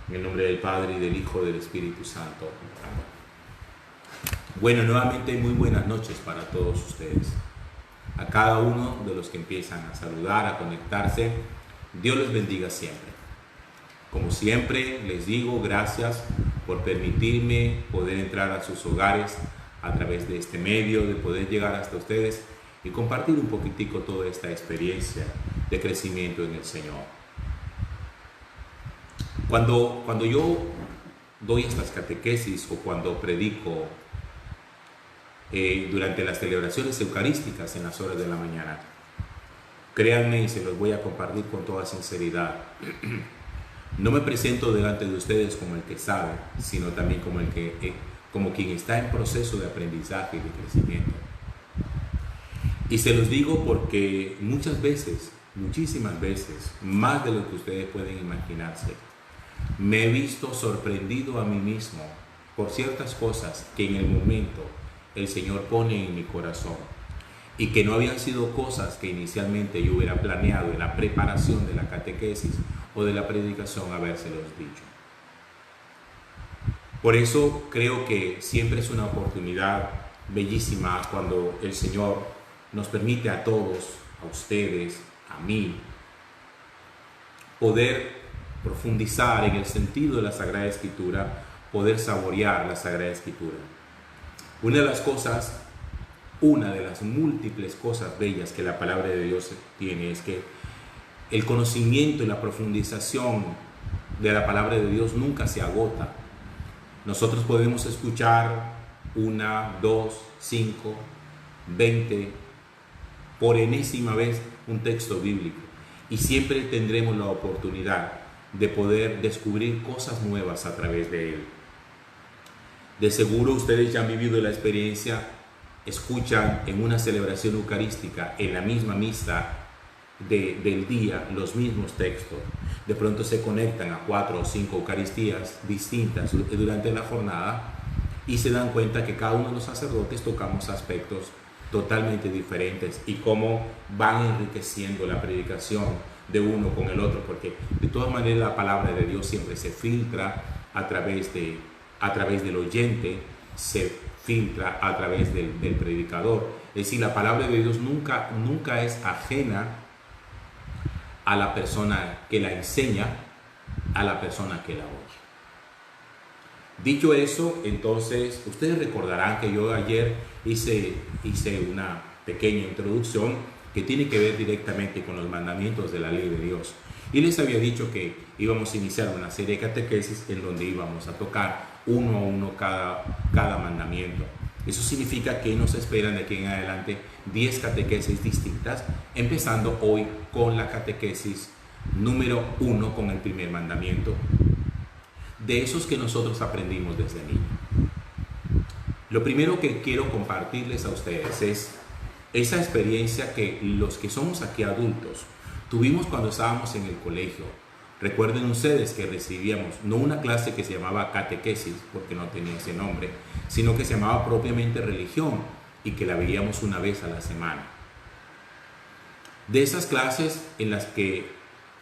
En el nombre del Padre, y del Hijo, y del Espíritu Santo. Bueno, nuevamente muy buenas noches para todos ustedes. A cada uno de los que empiezan a saludar, a conectarse, Dios les bendiga siempre. Como siempre, les digo gracias por permitirme poder entrar a sus hogares a través de este medio, de poder llegar hasta ustedes y compartir un poquitico toda esta experiencia de crecimiento en el Señor. Cuando yo doy estas catequesis o cuando predico durante las celebraciones eucarísticas en las horas de la mañana, créanme y se los voy a compartir con toda sinceridad, no me presento delante de ustedes como el que sabe, sino también como quien está en proceso de aprendizaje y de crecimiento. Y se los digo porque muchas veces, muchísimas veces, más de lo que ustedes pueden imaginarse, me he visto sorprendido a mí mismo por ciertas cosas que en el momento el Señor pone en mi corazón y que no habían sido cosas que inicialmente yo hubiera planeado en la preparación de la catequesis o de la predicación habérselos dicho. Por eso creo que siempre es una oportunidad bellísima cuando el Señor nos permite a todos, a ustedes, a mí, poder profundizar en el sentido de la Sagrada Escritura, poder saborear la Sagrada Escritura. Una de las múltiples cosas bellas que la palabra de Dios tiene es que el conocimiento y la profundización de la palabra de Dios nunca se agota. Nosotros podemos escuchar 1, 2, 5, 20, por enésima vez un texto bíblico y siempre tendremos la oportunidad de poder descubrir cosas nuevas a través de él. De seguro ustedes ya han vivido la experiencia, escuchan en una celebración eucarística, en la misma misa del día, los mismos textos. De pronto se conectan a 4 o 5 eucaristías distintas durante la jornada y se dan cuenta que cada uno de los sacerdotes tocamos aspectos totalmente diferentes y cómo van enriqueciendo la predicación de uno con el otro, porque de todas maneras la palabra de Dios siempre se filtra a través del oyente, se filtra a través del predicador. Es decir, la palabra de Dios nunca es ajena a la persona que la enseña, a la persona que la oye. Dicho eso, entonces, ustedes recordarán que yo ayer hice una pequeña introducción que tiene que ver directamente con los mandamientos de la ley de Dios. Y les había dicho que íbamos a iniciar una serie de catequesis en donde íbamos a tocar uno a uno cada mandamiento. Eso significa que nos esperan de aquí en adelante 10 catequesis distintas, empezando hoy con la catequesis número 1, con el primer mandamiento, de esos que nosotros aprendimos desde niños. Lo primero que quiero compartirles a ustedes es esa experiencia que los que somos aquí adultos tuvimos cuando estábamos en el colegio. Recuerden ustedes que recibíamos no una clase que se llamaba catequesis, porque no tenía ese nombre, sino que se llamaba propiamente religión y que la veíamos una vez a la semana. De esas clases en las que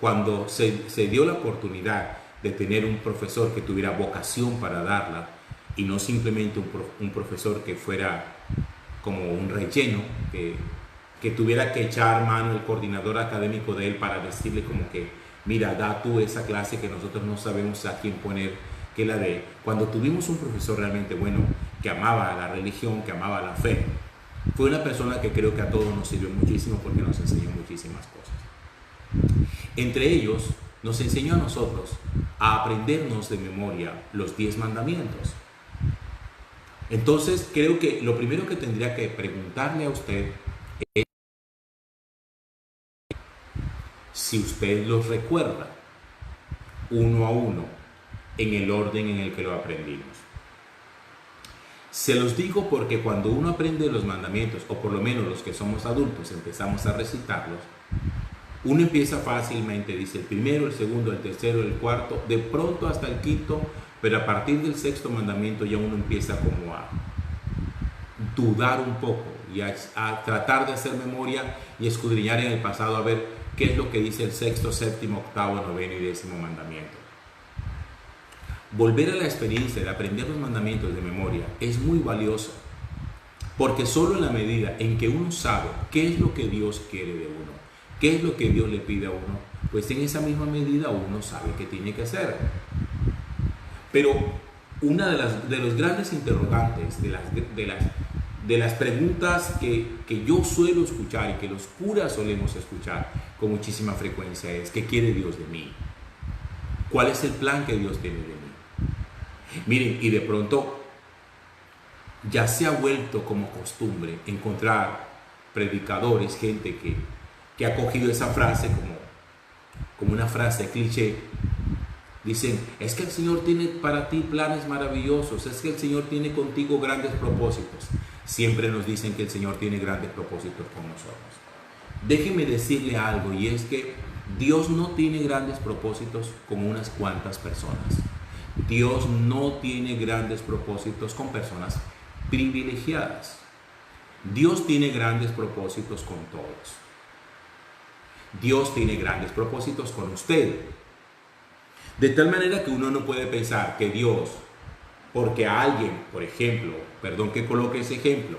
cuando se dio la oportunidad de tener un profesor que tuviera vocación para darla y no simplemente un profesor que fuera como un relleno, que tuviera que echar mano el coordinador académico de él para decirle como que, mira, da tú esa clase que nosotros no sabemos a quién poner que la dé. Cuando tuvimos un profesor realmente bueno, que amaba la religión, que amaba la fe, fue una persona que creo que a todos nos sirvió muchísimo porque nos enseñó muchísimas cosas. Entre ellos, nos enseñó a nosotros a aprendernos de memoria los 10 mandamientos. Entonces, creo que lo primero que tendría que preguntarle a usted es si usted los recuerda uno a uno en el orden en el que lo aprendimos. Se los digo porque cuando uno aprende los mandamientos, o por lo menos los que somos adultos empezamos a recitarlos, uno empieza fácilmente, dice el primero, el segundo, el tercero, el cuarto, de pronto hasta el quinto. Pero a partir del 6º mandamiento ya uno empieza como a dudar un poco y a tratar de hacer memoria y escudriñar en el pasado a ver qué es lo que dice el 6º, 7º, 8º, 9º y 10º mandamiento. volver a la experiencia de aprender los mandamientos de memoria es muy valioso, porque solo en la medida en que uno sabe qué es lo que Dios quiere de uno, qué es lo que Dios le pide a uno, pues en esa misma medida uno sabe qué tiene que hacer. Pero una de los grandes interrogantes, de las preguntas que yo suelo escuchar y que los curas solemos escuchar con muchísima frecuencia es: ¿qué quiere Dios de mí? ¿Cuál es el plan que Dios tiene de mí? Miren, y de pronto ya se ha vuelto como costumbre encontrar predicadores, gente que ha cogido esa frase como una frase cliché. Dicen: es que el Señor tiene para ti planes maravillosos, es que el Señor tiene contigo grandes propósitos. Siempre nos dicen que el Señor tiene grandes propósitos con nosotros. Déjenme decirle algo, y es que Dios no tiene grandes propósitos con unas cuantas personas. Dios no tiene grandes propósitos con personas privilegiadas. Dios tiene grandes propósitos con todos. Dios tiene grandes propósitos con usted. De tal manera que uno no puede pensar que Dios, porque a alguien, por ejemplo, perdón que coloque ese ejemplo,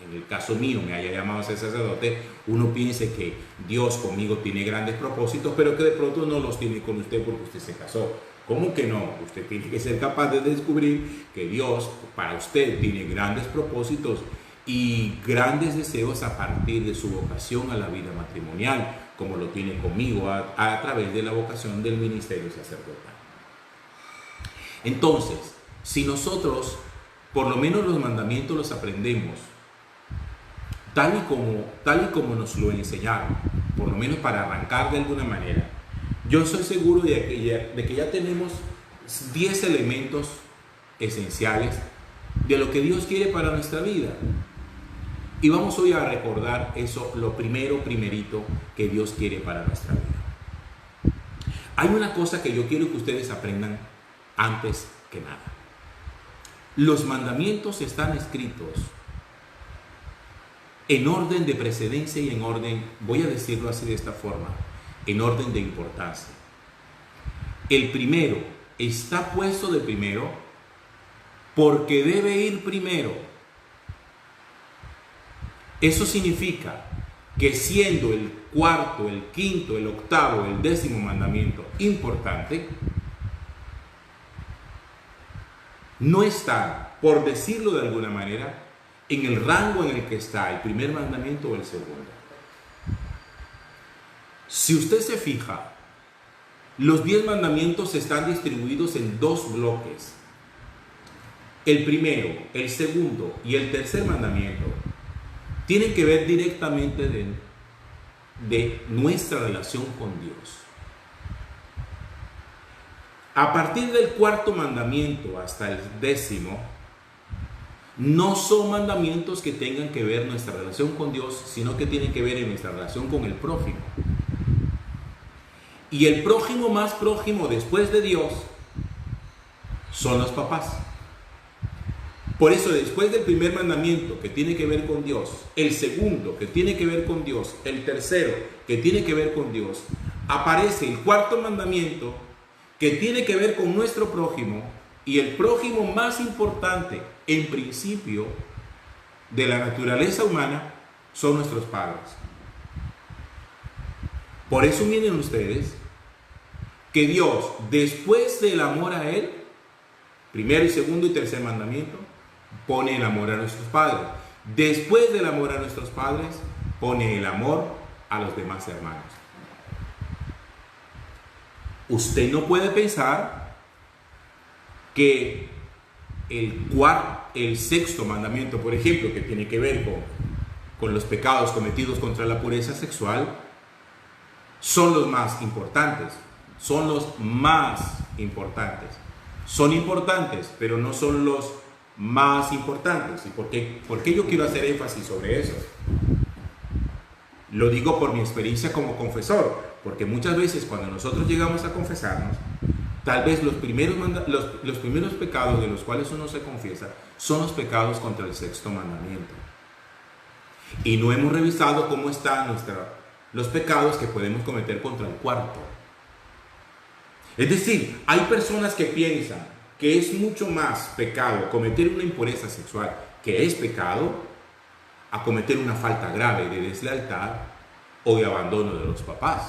en el caso mío me haya llamado a ser sacerdote, uno piense que Dios conmigo tiene grandes propósitos, pero que de pronto no los tiene con usted porque usted se casó. ¿Cómo que no? Usted tiene que ser capaz de descubrir que Dios para usted tiene grandes propósitos y grandes deseos a partir de su vocación a la vida matrimonial, como lo tiene conmigo a través de la vocación del ministerio sacerdotal. Entonces, si nosotros por lo menos los mandamientos los aprendemos tal y como nos lo enseñaron, por lo menos para arrancar de alguna manera, yo estoy seguro de que ya tenemos 10 elementos esenciales de lo que Dios quiere para nuestra vida. Y vamos hoy a recordar eso, lo primerito que Dios quiere para nuestra vida. Hay una cosa que yo quiero que ustedes aprendan antes que nada. Los mandamientos están escritos en orden de precedencia y en orden, voy a decirlo así de esta forma, en orden de importancia. El primero está puesto de primero porque debe ir primero. Eso significa que siendo el cuarto, el quinto, el octavo, el 10º mandamiento importante, no está, por decirlo de alguna manera, en el rango en el que está el primer mandamiento o el segundo. Si usted se fija, los 10 mandamientos están distribuidos en 2 bloques. El primero, el segundo y el tercer mandamiento tienen que ver directamente de nuestra relación con Dios. A partir del cuarto mandamiento hasta el 10º, no son mandamientos que tengan que ver nuestra relación con Dios, sino que tienen que ver en nuestra relación con el prójimo. Y el prójimo más prójimo después de Dios son los papás. Por eso, después del primer mandamiento que tiene que ver con Dios, el segundo que tiene que ver con Dios, el tercero que tiene que ver con Dios, aparece el cuarto mandamiento que tiene que ver con nuestro prójimo, y el prójimo más importante en principio de la naturaleza humana son nuestros padres. Por eso miren ustedes que Dios, después del amor a Él, primero y segundo y tercer mandamiento, pone el amor a nuestros padres. Después del amor a nuestros padres, pone el amor a los demás hermanos. Usted no puede pensar que el sexto mandamiento, por ejemplo, que tiene que ver con los pecados cometidos contra la pureza sexual, son los más importantes. Son los más importantes. Son importantes, pero no son los más importantes. ¿Y por qué yo quiero hacer énfasis sobre eso? Lo digo por mi experiencia como confesor, porque muchas veces cuando nosotros llegamos a confesarnos, tal vez los primeros pecados de los cuales uno se confiesa son los pecados contra el sexto mandamiento. Y no hemos revisado cómo están los pecados que podemos cometer contra el cuarto. Es decir, hay personas que piensan que es mucho más pecado cometer una impureza sexual, que es pecado, a cometer una falta grave de deslealtad o de abandono de los papás.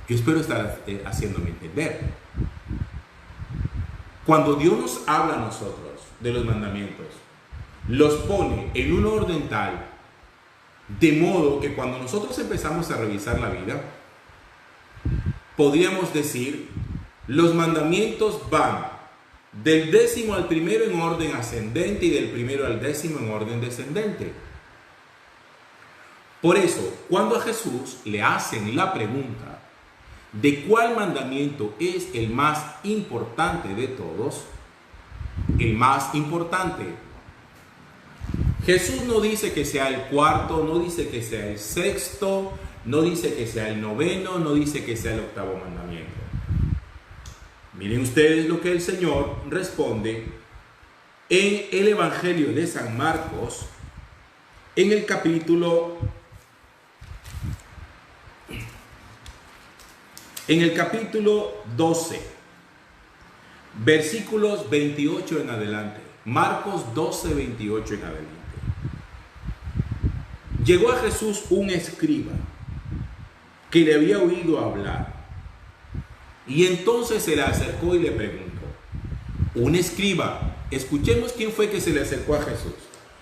Yo espero estar haciéndome entender. Cuando Dios nos habla a nosotros de los mandamientos, los pone en un orden tal, de modo que cuando nosotros empezamos a revisar la vida, podríamos decir, los mandamientos van del 10º al 1º en orden ascendente y del 1º al 10º en orden descendente. Por eso, cuando a Jesús le hacen la pregunta de cuál mandamiento es el más importante de todos, el más importante, Jesús no dice que sea el cuarto, no dice que sea el sexto, no dice que sea el noveno, no dice que sea el octavo mandamiento. Miren ustedes lo que el Señor responde en el Evangelio de San Marcos, en el capítulo 12, versículos 28 en adelante. Marcos 12, 28 en adelante. Llegó a Jesús un escriba que le había oído hablar, y entonces se le acercó y le preguntó. Un escriba, escuchemos quién fue que se le acercó a Jesús.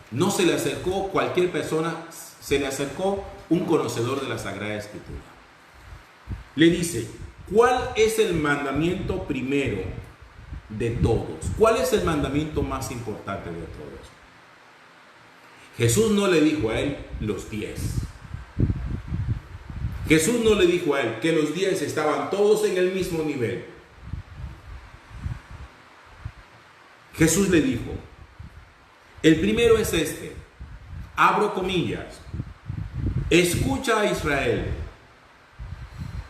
No se le acercó cualquier persona, se le acercó un conocedor de la Sagrada Escritura. Le dice, ¿cuál es el mandamiento primero de todos? ¿Cuál es el mandamiento más importante de todos? Jesús no le dijo a él los 10. Jesús no le dijo a él que los 10 estaban todos en el mismo nivel. Jesús le dijo, el primero es este, abro comillas, escucha a Israel,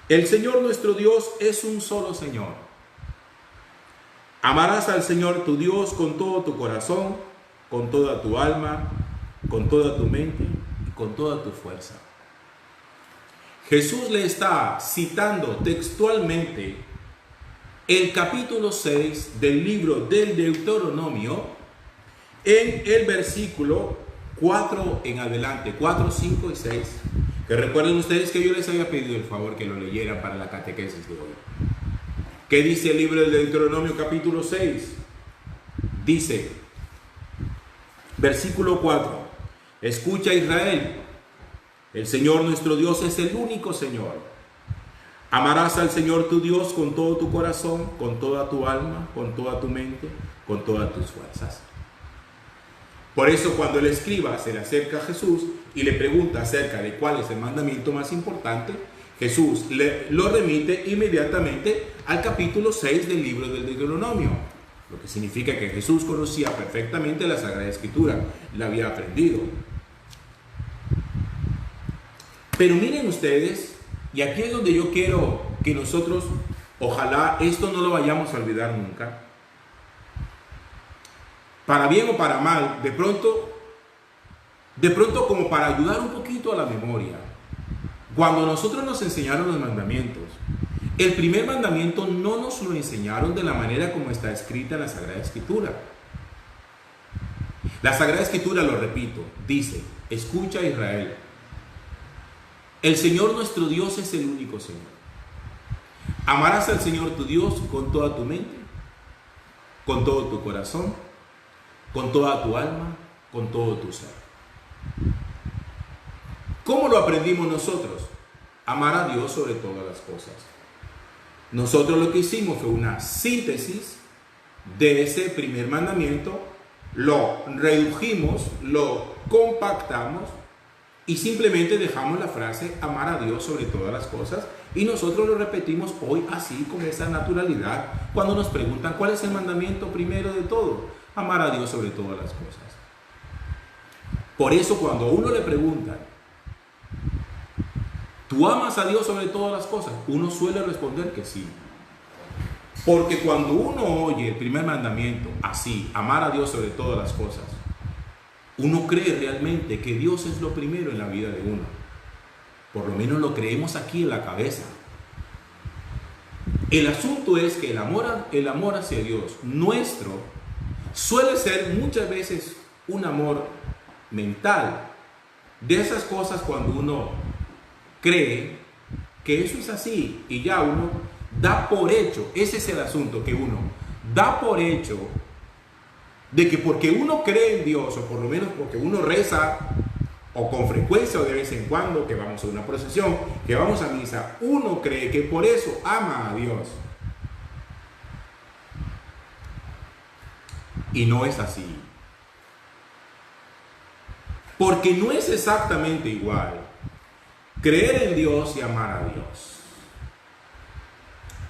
el Señor nuestro Dios es un solo Señor. Amarás al Señor tu Dios con todo tu corazón, con toda tu alma, con toda tu mente y con toda tu fuerza. Jesús le está citando textualmente el capítulo 6 del libro del Deuteronomio en el versículo 4 en adelante, 4, 5 y 6. Que recuerden ustedes que yo les había pedido el favor que lo leyeran para la catequesis de hoy. ¿Qué dice el libro del Deuteronomio capítulo 6? Dice, versículo 4, escucha Israel, el Señor nuestro Dios es el único Señor. Amarás al Señor tu Dios con todo tu corazón, con toda tu alma, con toda tu mente, con todas tus fuerzas. Por eso cuando el escriba se le acerca a Jesús y le pregunta acerca de cuál es el mandamiento más importante, Jesús lo remite inmediatamente al capítulo 6 del libro del Deuteronomio, lo que significa que Jesús conocía perfectamente la Sagrada Escritura, la había aprendido. Pero miren ustedes, y aquí es donde yo quiero que nosotros, ojalá esto no lo vayamos a olvidar nunca, para bien o para mal, de pronto como para ayudar un poquito a la memoria, cuando nosotros nos enseñaron los mandamientos, el primer mandamiento no nos lo enseñaron de la manera como está escrita en la Sagrada Escritura. La Sagrada Escritura, lo repito, dice, escucha Israel, el Señor nuestro Dios es el único Señor. Amarás al Señor tu Dios con toda tu mente, con todo tu corazón, con toda tu alma, con todo tu ser. ¿Cómo lo aprendimos nosotros? Amar a Dios sobre todas las cosas. Nosotros lo que hicimos fue una síntesis de ese primer mandamiento, lo redujimos, lo compactamos y simplemente dejamos la frase amar a Dios sobre todas las cosas, y nosotros lo repetimos hoy así, con esa naturalidad, cuando nos preguntan cuál es el mandamiento primero de todo. Amar a Dios sobre todas las cosas. Por eso cuando a uno le preguntan, ¿tú amas a Dios sobre todas las cosas? Uno suele responder que sí. Porque cuando uno oye el primer mandamiento así, amar a Dios sobre todas las cosas, uno cree realmente que Dios es lo primero en la vida de uno. Por lo menos lo creemos aquí en la cabeza. El asunto es que el amor hacia Dios nuestro suele ser muchas veces un amor mental. De esas cosas cuando uno cree que eso es así y ya uno da por hecho, ese es el asunto, que uno da por hecho de que porque uno cree en Dios, o por lo menos porque uno reza, o con frecuencia o de vez en cuando, que vamos a una procesión, que vamos a misa, uno cree que por eso ama a Dios. Y no es así. Porque no es exactamente igual creer en Dios y amar a Dios.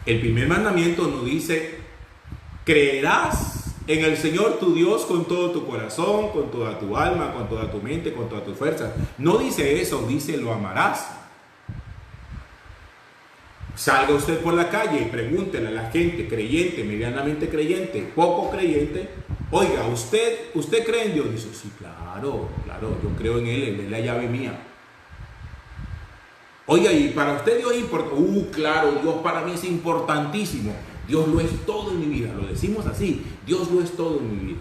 El primer mandamiento nos dice: creerás en el Señor tu Dios con todo tu corazón, con toda tu alma, con toda tu mente, con toda tu fuerza. No dice eso, dice lo amarás. Salga usted por la calle y pregúntele a la gente creyente, medianamente creyente, poco creyente: oiga, ¿usted cree en Dios? Dice: sí, claro, yo creo en Él es la llave mía. Oiga, ¿y para usted Dios es importante? Claro, Dios para mí es importantísimo. Dios lo es todo en mi vida. Lo decimos así: Dios lo es todo en mi vida.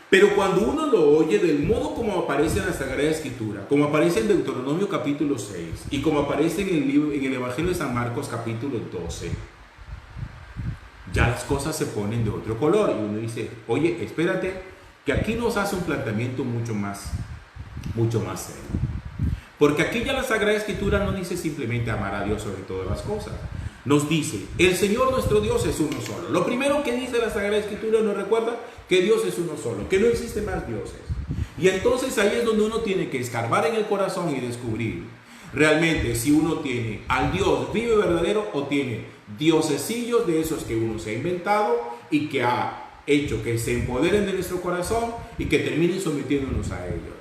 Pero cuando uno lo oye del modo como aparece en la Sagrada Escritura, como aparece en Deuteronomio capítulo 6 y como aparece en el Evangelio de San Marcos capítulo 12, ya las cosas se ponen de otro color y uno dice: oye, espérate, que aquí nos hace un planteamiento mucho más serio. Porque aquí ya la Sagrada Escritura no dice simplemente amar a Dios sobre todas las cosas. Nos dice: el Señor nuestro Dios es uno solo. Lo primero que dice la Sagrada Escritura nos recuerda que Dios es uno solo, que no existe más dioses. Y entonces ahí es donde uno tiene que escarbar en el corazón y descubrir realmente si uno tiene al Dios vivo y verdadero o tiene diosesillos de esos que uno se ha inventado y que ha hecho que se empoderen de nuestro corazón y que terminen sometiéndonos a ellos.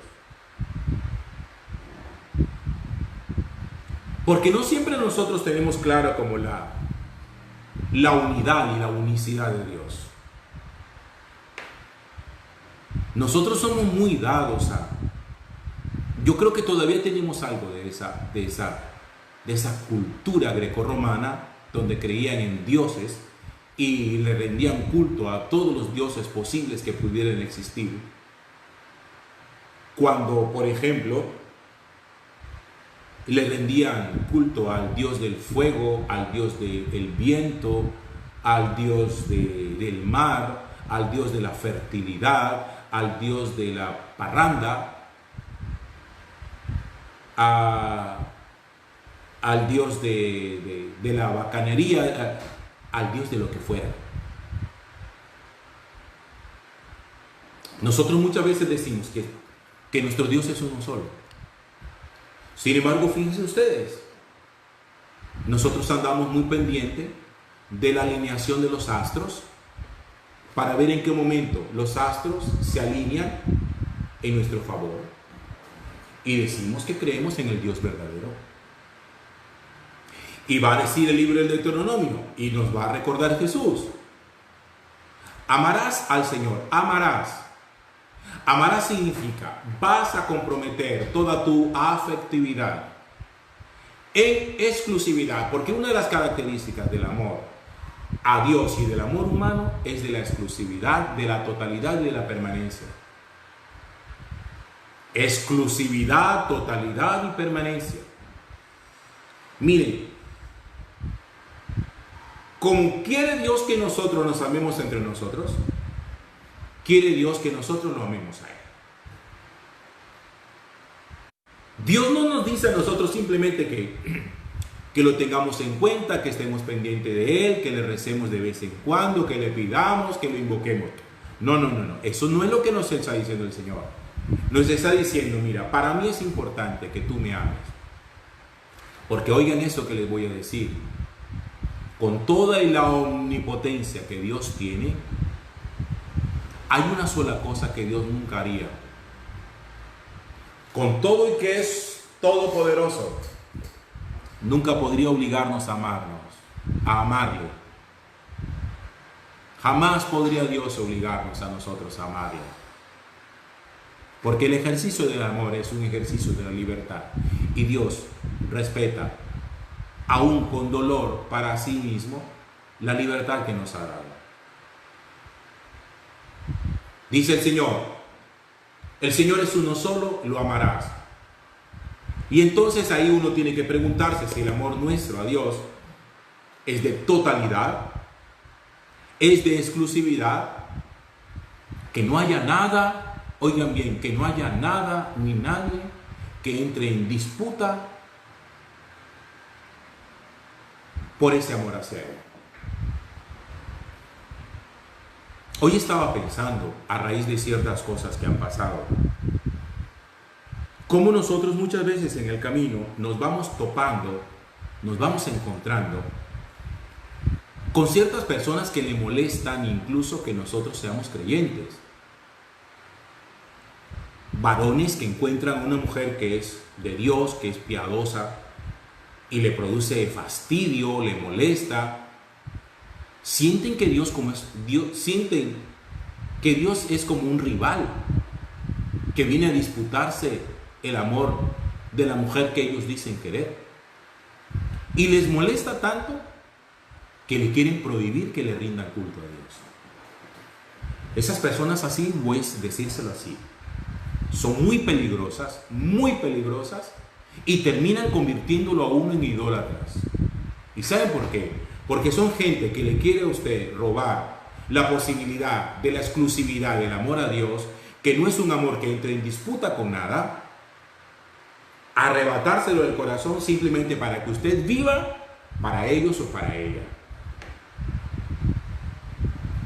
Porque no siempre nosotros tenemos claro como la unidad y la unicidad de Dios. Nosotros somos muy dados a... Yo creo que todavía tenemos algo de esa cultura grecorromana donde creían en dioses y le rendían culto a todos los dioses posibles que pudieran existir. Cuando, por ejemplo, le rendían culto al dios del fuego, al dios del viento, al dios del mar, al dios de la fertilidad, al dios de la parranda, al dios de la bacanería, al dios de lo que fuera. Nosotros muchas veces decimos que nuestro Dios es uno solo. Sin embargo, fíjense ustedes, nosotros andamos muy pendientes de la alineación de los astros para ver en qué momento los astros se alinean en nuestro favor. Y decimos que creemos en el Dios verdadero. Y va a decir el libro del Deuteronomio, y nos va a recordar Jesús: amarás al Señor, amarás. Amarás significa, vas a comprometer toda tu afectividad en exclusividad, porque una de las características del amor a Dios y del amor humano es de la exclusividad, de la totalidad y de la permanencia. Exclusividad, totalidad y permanencia. Miren, como quiere Dios que nosotros nos amemos entre nosotros, quiere Dios que nosotros lo amemos a Él. Dios no nos dice a nosotros simplemente que lo tengamos en cuenta, que estemos pendientes de Él, que le recemos de vez en cuando, que le pidamos, que lo invoquemos. No. Eso no es lo que nos está diciendo el Señor. Nos está diciendo: mira, para mí es importante que tú me ames. Porque oigan eso que les voy a decir. Con toda la omnipotencia que Dios tiene, hay una sola cosa que Dios nunca haría. Con todo y que es todopoderoso, nunca podría obligarnos a amarnos, a amarle. Jamás podría Dios obligarnos a nosotros a amarle. Porque el ejercicio del amor es un ejercicio de la libertad. Y Dios respeta aún con dolor para sí mismo, la libertad que nos ha dado. Dice el Señor es uno solo, lo amarás. Y entonces ahí uno tiene que preguntarse si el amor nuestro a Dios es de totalidad, es de exclusividad, que no haya nada, oigan bien, que no haya nada ni nadie que entre en disputa por ese amor hacia Él. Hoy estaba pensando, a raíz de ciertas cosas que han pasado, cómo nosotros muchas veces en el camino nos vamos topando, nos vamos encontrando con ciertas personas que le molestan incluso que nosotros seamos creyentes. Varones que encuentran a una mujer que es de Dios, que es piadosa, y le produce fastidio, le molesta. Sienten que Dios sienten que Dios es como un rival que viene a disputarse el amor de la mujer que ellos dicen querer. Y les molesta tanto que le quieren prohibir que le rindan culto a Dios. Esas personas así, voy a decírselo así, son muy peligrosas y terminan convirtiéndolo a uno en idólatras. ¿Y saben por qué? Porque son gente que le quiere a usted robar la posibilidad de la exclusividad del amor a Dios, que no es un amor que entre en disputa con nada, arrebatárselo del corazón simplemente para que usted viva para ellos o para ella.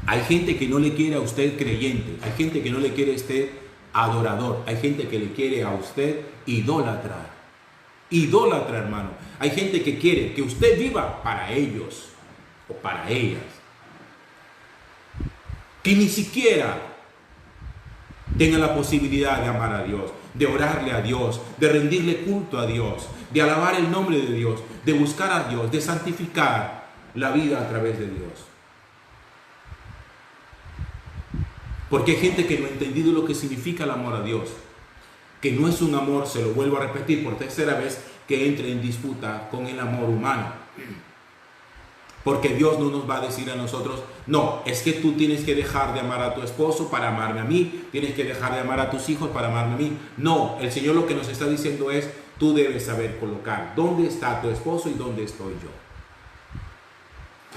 Hay gente que no le quiere a usted creyente, hay gente que no le quiere a usted adorador, hay gente que le quiere a usted idólatra. Idólatra, hermano. Hay gente que quiere que usted viva para ellos o para ellas, que ni siquiera tenga la posibilidad de amar a Dios, de orarle a Dios, de rendirle culto a Dios, de alabar el nombre de Dios, de buscar a Dios, de santificar la vida a través de Dios. Porque hay gente que no ha entendido lo que significa el amor a Dios, que no es un amor, se lo vuelvo a repetir por tercera vez, que entre en disputa con el amor humano. Porque Dios no nos va a decir a nosotros, no, es que tú tienes que dejar de amar a tu esposo para amarme a mí, tienes que dejar de amar a tus hijos para amarme a mí. No, el Señor lo que nos está diciendo es, tú debes saber colocar dónde está tu esposo y dónde estoy yo.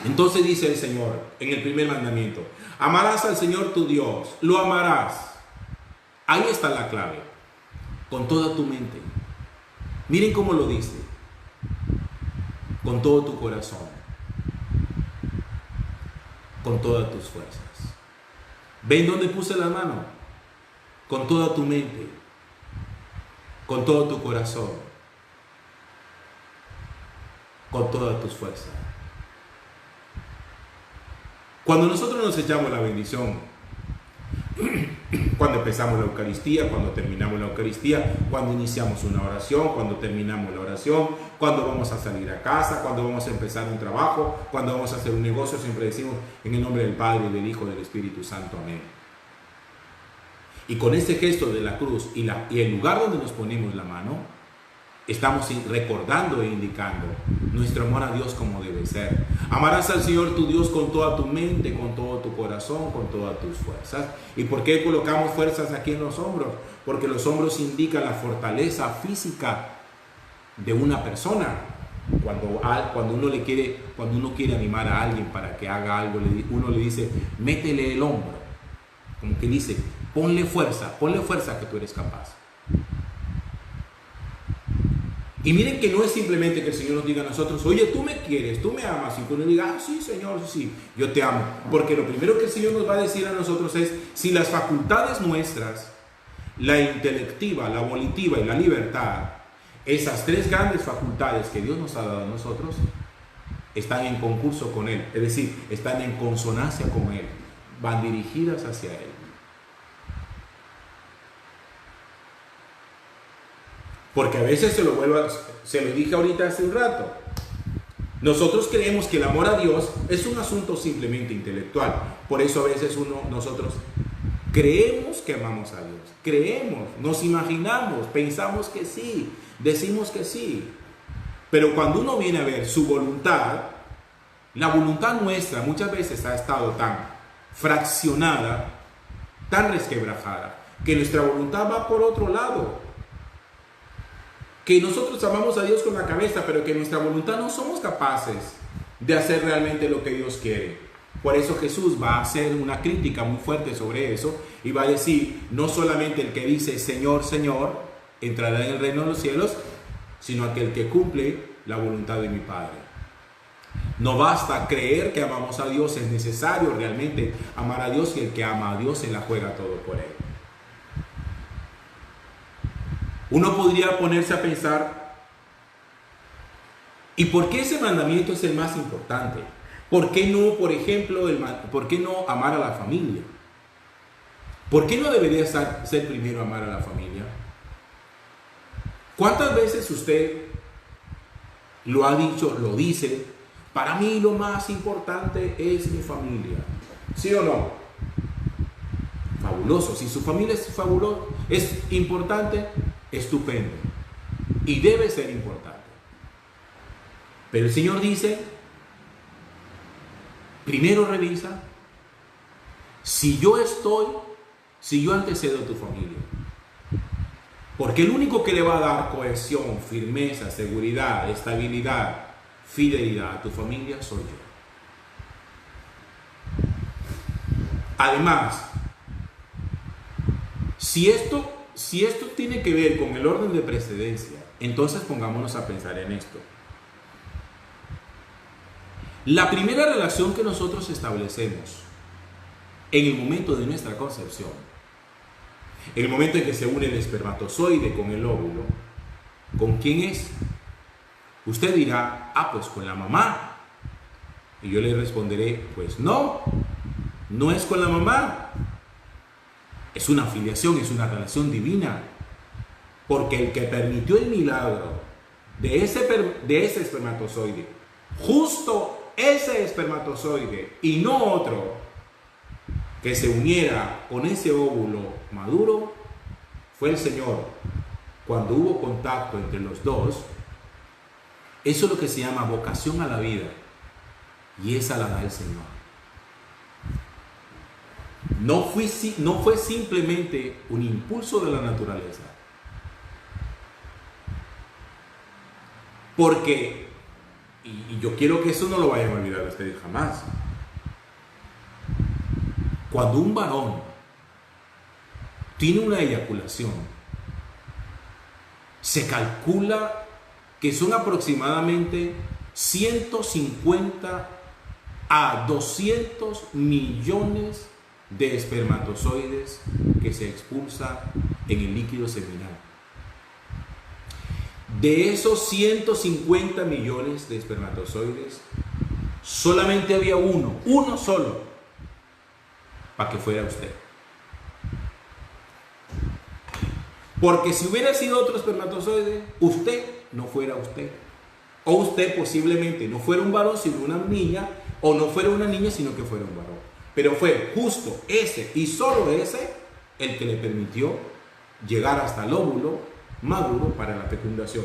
Entonces dice el Señor en el primer mandamiento, amarás al Señor tu Dios, lo amarás. Ahí está la clave, con toda tu mente. Miren cómo lo dice, con todo tu corazón, con todas tus fuerzas. ¿Ven dónde puse la mano? Con toda tu mente, con todo tu corazón, con todas tus fuerzas. Cuando nosotros nos echamos la bendición, cuando empezamos la Eucaristía, cuando terminamos la Eucaristía, cuando iniciamos una oración, cuando terminamos la oración, cuando vamos a salir a casa, cuando vamos a empezar un trabajo, cuando vamos a hacer un negocio, siempre decimos en el nombre del Padre, del Hijo, del Espíritu Santo, amén. Y con este gesto de la cruz y el lugar donde nos ponemos la mano, estamos recordando e indicando nuestro amor a Dios como debe ser. Amarás al Señor tu Dios con toda tu mente, con todo tu corazón, con todas tus fuerzas. ¿Y por qué colocamos fuerzas aquí en los hombros? Porque los hombros indican la fortaleza física de una persona. Cuando uno quiere animar a alguien para que haga algo, uno le dice, métele el hombro. Como que dice, ponle fuerza que tú eres capaz. Y miren que no es simplemente que el Señor nos diga a nosotros, oye, tú me quieres, tú me amas, y tú le digas, ah, sí, Señor, sí, yo te amo. Porque lo primero que el Señor nos va a decir a nosotros es, si las facultades nuestras, la intelectiva, la volitiva y la libertad, esas tres grandes facultades que Dios nos ha dado a nosotros, están en concurso con Él, es decir, están en consonancia con Él, van dirigidas hacia Él. Porque a veces se lo dije ahorita hace un rato. Nosotros creemos que el amor a Dios es un asunto simplemente intelectual. Por eso a veces nosotros creemos que amamos a Dios. Creemos, nos imaginamos, pensamos que sí, decimos que sí. Pero cuando uno viene a ver su voluntad, la voluntad nuestra muchas veces ha estado tan fraccionada, tan resquebrajada, que nuestra voluntad va por otro lado. Que nosotros amamos a Dios con la cabeza, pero que nuestra voluntad no somos capaces de hacer realmente lo que Dios quiere. Por eso Jesús va a hacer una crítica muy fuerte sobre eso y va a decir, no solamente el que dice Señor, Señor, entrará en el reino de los cielos, sino aquel que cumple la voluntad de mi Padre. No basta creer que amamos a Dios, es necesario realmente amar a Dios, y el que ama a Dios se la juega todo por Él. Uno podría ponerse a pensar, ¿y por qué ese mandamiento es el más importante? ¿Por qué no, por ejemplo, por qué no amar a la familia? ¿Por qué no debería ser primero amar a la familia? ¿Cuántas veces usted lo ha dicho, lo dice? Para mí lo más importante es mi familia. ¿Sí o no? Fabuloso. Si su familia es fabuloso, es importante, estupendo. Y debe ser importante. Pero el Señor dice, primero revisa si yo antecedo a tu familia. Porque el único que le va a dar cohesión, firmeza, seguridad, estabilidad, fidelidad a tu familia soy yo. Además, si esto tiene que ver con el orden de precedencia, entonces pongámonos a pensar en esto. La primera relación que nosotros establecemos en el momento de nuestra concepción, en el momento en que se une el espermatozoide con el óvulo, ¿con quién es? Usted dirá, pues con la mamá. Y yo le responderé, pues no es con la mamá. Es una filiación, es una relación divina. Porque el que permitió el milagro de ese espermatozoide, justo ese espermatozoide y no otro, que se uniera con ese óvulo maduro, fue el Señor. Cuando hubo contacto entre los dos, eso es lo que se llama vocación a la vida, y esa la da el Señor. No fue simplemente un impulso de la naturaleza. Porque, y yo quiero que eso no lo vayan a olvidar ustedes jamás, cuando un varón tiene una eyaculación, se calcula que son aproximadamente 150 a 200 millones de espermatozoides que se expulsan en el líquido seminal. De esos 150 millones de espermatozoides, solamente había uno solo, para que fuera usted. Porque si hubiera sido otro espermatozoide, usted no fuera usted. O usted posiblemente no fuera un varón sino una niña, o no fuera una niña sino que fuera un varón. Pero fue justo ese y solo ese el que le permitió llegar hasta el óvulo maduro para la fecundación.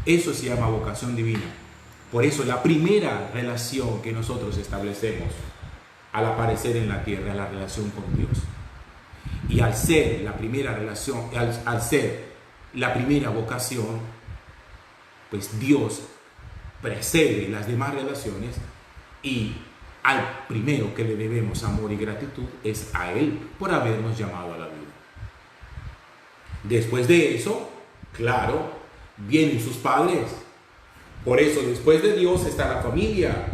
Eso se llama vocación divina. Por eso la primera relación que nosotros establecemos al aparecer en la tierra es la relación con Dios. Y al ser la primera relación, al ser la primera vocación, pues Dios precede las demás relaciones, y al primero que le debemos amor y gratitud es a Él por habernos llamado a la vida. Después de eso, claro, vienen sus padres. Por eso después de Dios está la familia.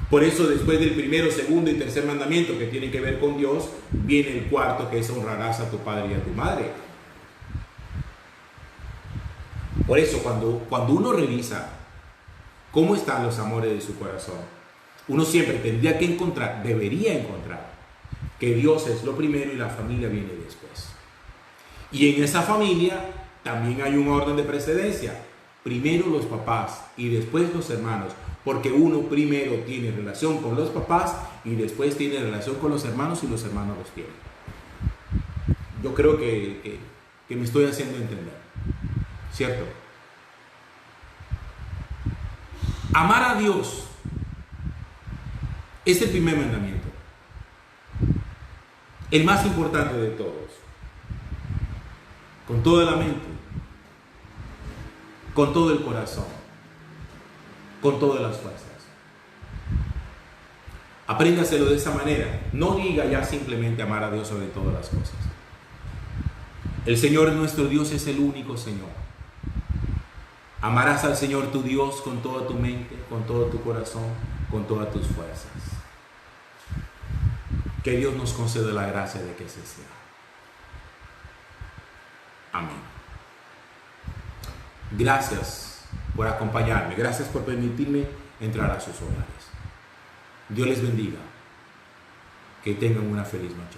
Por eso después del primero, segundo y tercer mandamiento que tienen que ver con Dios, viene el cuarto, que es honrarás a tu padre y a tu madre. Por eso cuando uno revisa cómo están los amores de su corazón, uno siempre tendría que debería encontrar que Dios es lo primero y la familia viene después. Y en esa familia también hay un orden de precedencia. Primero los papás y después los hermanos. Porque uno primero tiene relación con los papás y después tiene relación con los hermanos y los hermanos los tienen. Yo creo que me estoy haciendo entender, ¿cierto? Amar a Dios es el primer mandamiento, el más importante de todos. Con toda la mente, con todo el corazón, con todas las fuerzas. Apréndaselo de esa manera. No diga ya simplemente amar a Dios sobre todas las cosas. El Señor nuestro Dios es el único Señor. Amarás al Señor tu Dios con toda tu mente, con todo tu corazón, con todas tus fuerzas. Que Dios nos conceda la gracia de que se sea. Amén. Gracias por acompañarme. Gracias por permitirme entrar a sus hogares. Dios les bendiga. Que tengan una feliz noche.